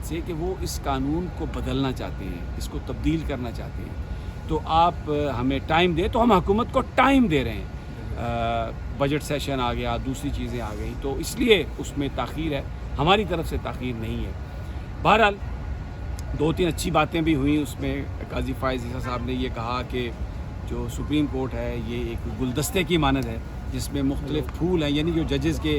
سے کہ وہ اس قانون کو بدلنا چاہتے ہیں، اس کو تبدیل کرنا چاہتے ہیں، تو آپ ہمیں ٹائم دیں. تو ہم حکومت کو ٹائم دے رہے ہیں. بجٹ سیشن آ گیا، دوسری چیزیں آ گئیں، تو اس لیے اس میں تاخیر ہے، ہماری طرف سے تاخیر نہیں ہے. بہرحال 2-3 اچھی باتیں بھی ہوئیں اس میں. قاضی فائز عیسیٰ صاحب نے یہ کہا کہ جو سپریم کورٹ ہے یہ ایک گلدستے کی مانند ہے جس میں مختلف پھول ہیں، یعنی جو ججز کے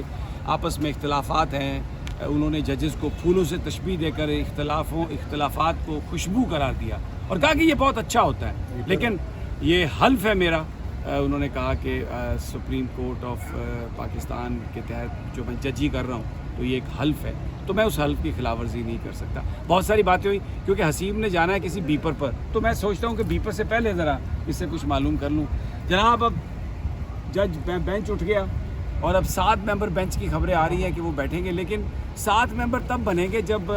آپس میں اختلافات ہیں انہوں نے ججز کو پھولوں سے تشبیہ دے کر اختلافات کو خوشبو قرار دیا اور کہا کہ یہ بہت اچھا ہوتا ہے. لیکن یہ حلف ہے میرا، انہوں نے کہا کہ سپریم کورٹ آف پاکستان کے تحت جو میں ججی کر رہا ہوں تو یہ ایک حلف ہے، تو میں اس حلف کی خلاف ورزی نہیں کر سکتا. بہت ساری باتیں ہوئی کیونکہ حسیب نے جانا ہے کسی بیپر پر، تو میں سوچتا ہوں کہ بیپر سے پہلے ذرا اس سے کچھ معلوم کر لوں. جناب اب جج بینچ اٹھ گیا اور اب 7 ممبر بینچ کی خبریں آ رہی ہیں کہ وہ بیٹھیں گے، لیکن 7 ممبر تب بنیں گے جب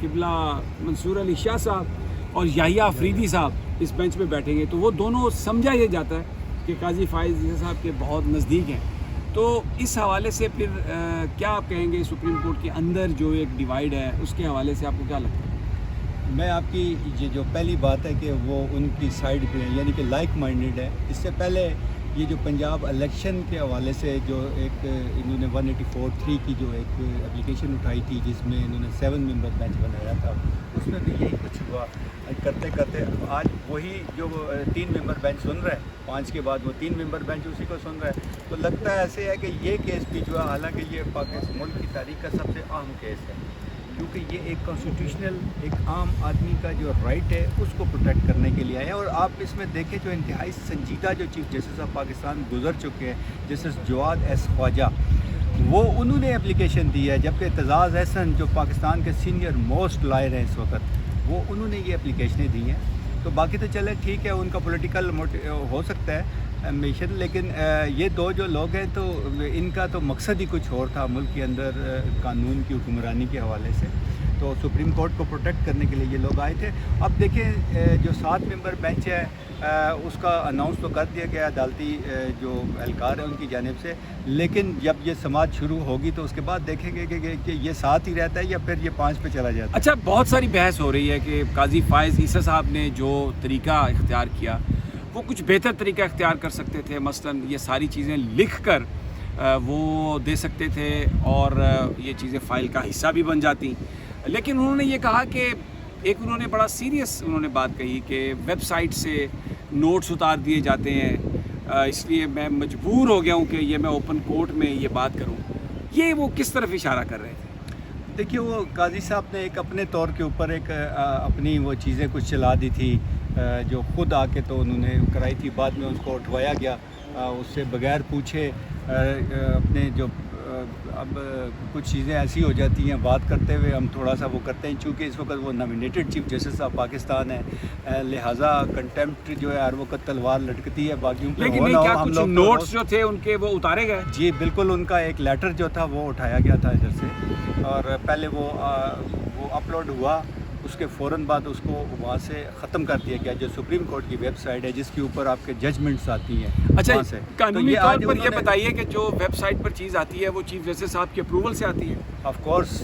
قبلہ منصور علی شاہ صاحب اور یحییٰ آفریدی صاحب اس بینچ پہ بیٹھیں گے. تو وہ دونوں سمجھا یہ جاتا ہے کہ قاضی فائز عیسیٰ صاحب کے بہت نزدیک ہیں. تو اس حوالے سے پھر کیا آپ کہیں گے سپریم کورٹ کے اندر جو ایک ڈیوائیڈ ہے اس کے حوالے سے آپ کو کیا لگتا ہے؟ میں آپ کی یہ جو پہلی بات ہے کہ وہ ان کی سائڈ پہ ہے، یعنی کہ لائک مائنڈڈ ہے. اس سے پہلے یہ جو پنجاب الیکشن کے حوالے سے جو ایک انہوں نے 184(3) کی جو ایک اپلیکیشن اٹھائی تھی جس میں انہوں نے 7 ممبر بینچ بنایا تھا، اس میں بھی یہی کچھ ہوا. کرتے کرتے آج وہی جو 3 ممبر بینچ سن رہا ہے، 5 کے بعد وہ 3 ممبر بینچ اسی کو سن رہا ہے. تو لگتا ہے ایسے ہے کہ یہ کیس بھی جو ہے، حالانکہ یہ پاکستان ملک کی تاریخ کا سب سے اہم کیس ہے، کیونکہ یہ ایک کانسٹیٹیوشنل ایک عام آدمی کا جو رائٹ ہے اس کو پروٹیکٹ کرنے کے لیے آیا ہے. اور آپ اس میں دیکھیں جو انتہائی سنجیدہ جو چیف جسٹس آف پاکستان گزر چکے ہیں، جسٹس جواد ایس خواجہ، وہ انہوں نے اپلیکیشن دی ہے، جبکہ اعتزاز احسن جو پاکستان کے سینئر موسٹ لائر ہیں اس وقت، وہ انہوں نے یہ اپلیکیشنیں دی ہیں. تو باقی تو چلے ٹھیک ہے، ان کا پولیٹیکل ہو سکتا ہے مشن، لیکن یہ دو جو لوگ ہیں تو ان کا تو مقصد ہی کچھ اور تھا ملک کے اندر قانون کی حکمرانی کے حوالے سے. تو سپریم کورٹ کو پروٹیکٹ کرنے کے لیے یہ لوگ آئے تھے. اب دیکھیں جو 7 ممبر بینچ ہے اس کا اناؤنس تو کر دیا گیا عدالتی جو اہلکار ہیں ان کی جانب سے، لیکن جب یہ سماعت شروع ہوگی تو اس کے بعد دیکھیں گے کہ یہ 7 ہی رہتا ہے یا پھر یہ 5 پہ چلا جاتا ہے. اچھا، بہت ساری بحث ہو رہی ہے کہ قاضی فائز عیسیٰ صاحب نے جو طریقہ اختیار کیا وہ کچھ بہتر طریقہ اختیار کر سکتے تھے. مثلاً یہ ساری چیزیں لکھ کر وہ دے سکتے تھے اور یہ چیزیں فائل کا حصہ بھی بن جاتی. لیکن انہوں نے یہ کہا کہ ایک انہوں نے بڑا سیریس انہوں نے بات کہی کہ ویب سائٹ سے نوٹس اتار دیے جاتے ہیں، اس لیے میں مجبور ہو گیا ہوں کہ یہ میں اوپن کورٹ میں یہ بات کروں. یہ وہ کس طرف اشارہ کر رہے تھے؟ دیکھیے، وہ قاضی صاحب نے ایک اپنے طور کے اوپر ایک اپنی وہ چیزیں کچھ چلا دی تھی جو خود آ کے تو انہوں نے کرائی تھی. بعد میں اس کو اٹھوایا گیا اس سے بغیر پوچھے. اپنے جو اب کچھ چیزیں ایسی ہو جاتی ہیں بات کرتے ہوئے ہم تھوڑا سا وہ کرتے ہیں، چونکہ اس وقت وہ nominated chief justice of Pakistan ہے، لہٰذا کنٹمپٹ جو ہے ہر وقت تلوار لٹکتی ہے باقیوں پہ. لیکن کیا کچھ نوٹس جو تھے ان کے وہ اتارے گئے؟ جی بالکل، ان کا ایک لیٹر جو تھا وہ اٹھایا گیا تھا ادھر سے، اور پہلے وہ اپلوڈ ہوا، اس کے فوراً بعد اس کو وہاں سے ختم کر دیا گیا جو سپریم کورٹ کی ویب سائٹ ہے جس کے اوپر آپ کے ججمنٹس آتی ہیں. اچھا، وہاں سے قانونی طور پر یہ بتائیے کہ جو ویب سائٹ پر چیز آتی ہے وہ چیف جسٹس صاحب کے اپروول سے آتی ہے؟ Of course.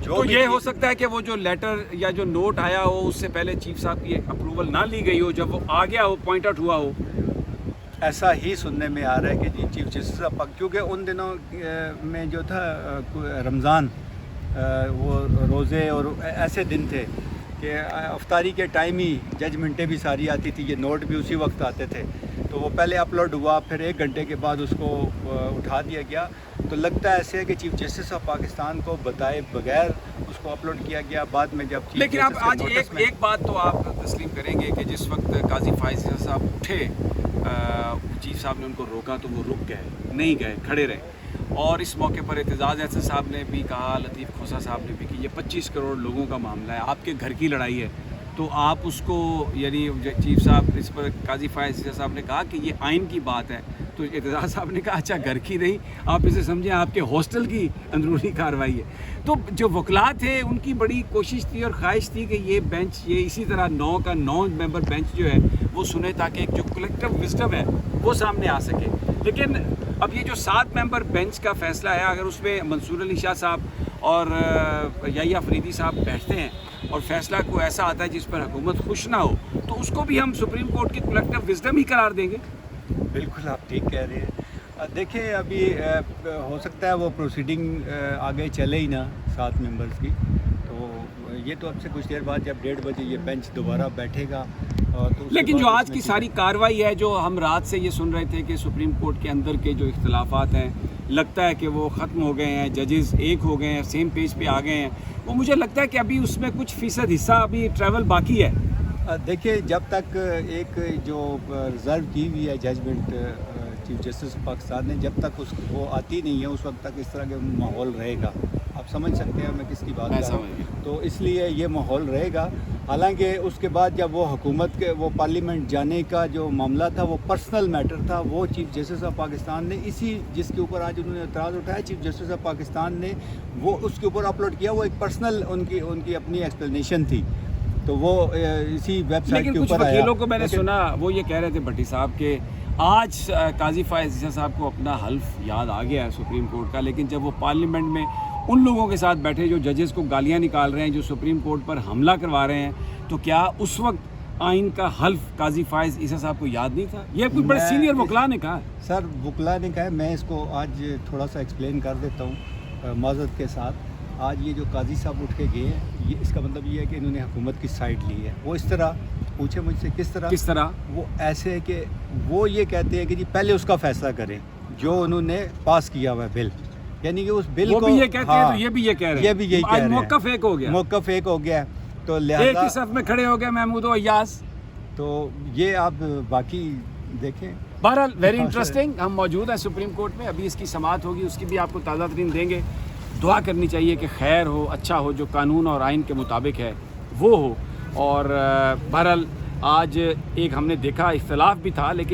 تو یہ ہو سکتا ہے کہ وہ جو لیٹر یا جو نوٹ آیا ہو اس سے پہلے چیف صاحب کی اپروول نہ لی گئی ہو، جب وہ آ گیا ہو پوائنٹ آؤٹ ہوا ہو. ایسا ہی سننے میں آ رہا ہے کہ جی چیف جسٹس صاحب، کیونکہ ان دنوں میں جو تھا رمضان، وہ روزے اور ایسے دن تھے کہ افطاری کے ٹائم ہی ججمنٹیں بھی ساری آتی تھی، یہ نوٹ بھی اسی وقت آتے تھے. تو وہ پہلے اپلوڈ ہوا، پھر 1 گھنٹے کے بعد اس کو اٹھا دیا گیا. تو لگتا ہے ایسے ہے کہ چیف جسٹس آف پاکستان کو بتائے بغیر اس کو اپلوڈ کیا گیا. بعد میں جب لیکن آپ آج ایک بات تو آپ تسلیم کریں گے کہ جس وقت قاضی فائز عیسیٰ صاحب اٹھے، چیف صاحب نے ان کو روکا تو وہ رک گئے، نہیں گئے، کھڑے رہے. اور اس موقع پر اعتزاز احسن صاحب نے بھی کہا، لطیف کھوسہ صاحب نے بھی کہ یہ 25 کروڑ لوگوں کا معاملہ ہے، آپ کے گھر کی لڑائی ہے. تو آپ اس کو، یعنی چیف صاحب اس پر قاضی فائز عیسیٰ صاحب نے کہا کہ یہ آئین کی بات ہے. تو اعتزاز صاحب نے کہا اچھا گھر کی نہیں، آپ اسے سمجھیں آپ کے ہاسٹل کی اندرونی کارروائی ہے. تو جو وکلاء تھے ان کی بڑی کوشش تھی اور خواہش تھی کہ یہ بینچ، یہ اسی طرح 9 کا 9 ممبر بینچ جو ہے وہ سنے تاکہ ایک جو کلیکٹیو وزڈم ہے وہ سامنے آ سکے. لیکن اب یہ جو 7 ممبر بینچ کا فیصلہ ہے، اگر اس میں منصور علی شاہ صاحب اور یحییٰ فریدی صاحب بیٹھتے ہیں اور فیصلہ کو ایسا آتا ہے جس پر حکومت خوش نہ ہو، تو اس کو بھی ہم سپریم کورٹ کی کلیکٹیو وزڈم ہی قرار دیں گے. بالکل آپ ٹھیک کہہ رہے ہیں. دیکھیں ابھی ہو سکتا ہے وہ پروسیڈنگ آگے چلے ہی نہ 7 ممبرز کی، تو یہ تو اب سے کچھ دیر بعد جب 1:30 بجے یہ بینچ دوبارہ بیٹھے گا تو اس کے لیکن بعد جو اس آج میں کی ساری کارروائی ہے، جو ہم رات سے یہ سن رہے تھے کہ سپریم کورٹ کے اندر کے جو اختلافات ہیں لگتا ہے کہ وہ ختم ہو گئے ہیں، ججز ایک ہو گئے ہیں، سیم پیج پہ آ گئے ہیں، وہ مجھے لگتا ہے کہ ابھی اس میں کچھ فیصد حصہ ابھی ٹریول باقی ہے. دیکھیں جب تک ایک جو ریزرو کی ہوئی ہے ججمنٹ چیف جسٹس پاکستان نے، جب تک وہ آتی نہیں ہے اس وقت تک اس طرح کا ماحول رہے گا. آپ سمجھ سکتے ہیں میں کس کی بات کر رہا ہوں. تو اس لیے یہ ماحول رہے گا. حالانکہ اس کے بعد جب وہ حکومت کے وہ پارلیمنٹ جانے کا جو معاملہ تھا وہ پرسنل میٹر تھا، وہ چیف جسٹس آف پاکستان نے اسی جس کے اوپر آج انہوں نے اعتراض اٹھایا، چیف جسٹس آف پاکستان نے وہ اس کے اوپر اپلوڈ کیا. وہ ایک پرسنل ان کی اپنی ایکسپلینیشن تھی، تو وہ اسی ویب سائٹ کے لیکن کچھ اوپر آیا. وکیلوں کو میں نے سنا وہ یہ کہہ رہے تھے بھٹی صاحب کہ آج قاضی فائز عیسیٰ صاحب کو اپنا حلف یاد آ گیا ہے سپریم کورٹ کا، لیکن جب وہ پارلیمنٹ میں ان لوگوں کے ساتھ بیٹھے جو ججز کو گالیاں نکال رہے ہیں، جو سپریم کورٹ پر حملہ کروا رہے ہیں، تو کیا اس وقت آئین کا حلف قاضی فائز عیسیٰ صاحب کو یاد نہیں تھا؟ یہ کوئی بڑے سینئر وکلاء نے کہا. سر وکلاء نے کہا ہے، میں اس کو آج تھوڑا سا ایکسپلین کر دیتا ہوں معذرت کے ساتھ. آج یہ جو قاضی صاحب اٹھ کے گئے ہیں، یہ اس کا مطلب یہ ہے کہ انہوں نے حکومت کی سائڈ لی ہے. وہ اس طرح پوچھے مجھ سے کس طرح وہ ایسے کہ وہ یہ کہتے ہیں کہ جی پہلے اس کا فیصلہ کریں جو انہوں نے پاس کیا ہوا ہے بل، یعنی کہ اس بل کو وہ بھی یہ کہتے ہیں تو یہ بھی یہ کہہ رہے ہیں، یہ بھی یہی کہہ رہے ہیں. موقف ایک ہو گیا، موقف ایک ہو گیا ہے. تو ایک لہٰذا ہی صف میں کھڑے ہو گئے محمود و ایاز. تو یہ آپ باقی دیکھیں. بہرحال ویری انٹرسٹنگ. ہم موجود ہیں سپریم کورٹ میں، ابھی اس کی سماعت ہوگی، اس کی بھی آپ کو تازہ ترین دیں گے. دعا کرنی چاہیے کہ خیر ہو، اچھا ہو، جو قانون اور آئین کے مطابق ہے وہ ہو. اور بہرحال آج ایک ہم نے دیکھا اختلاف بھی تھا، لیکن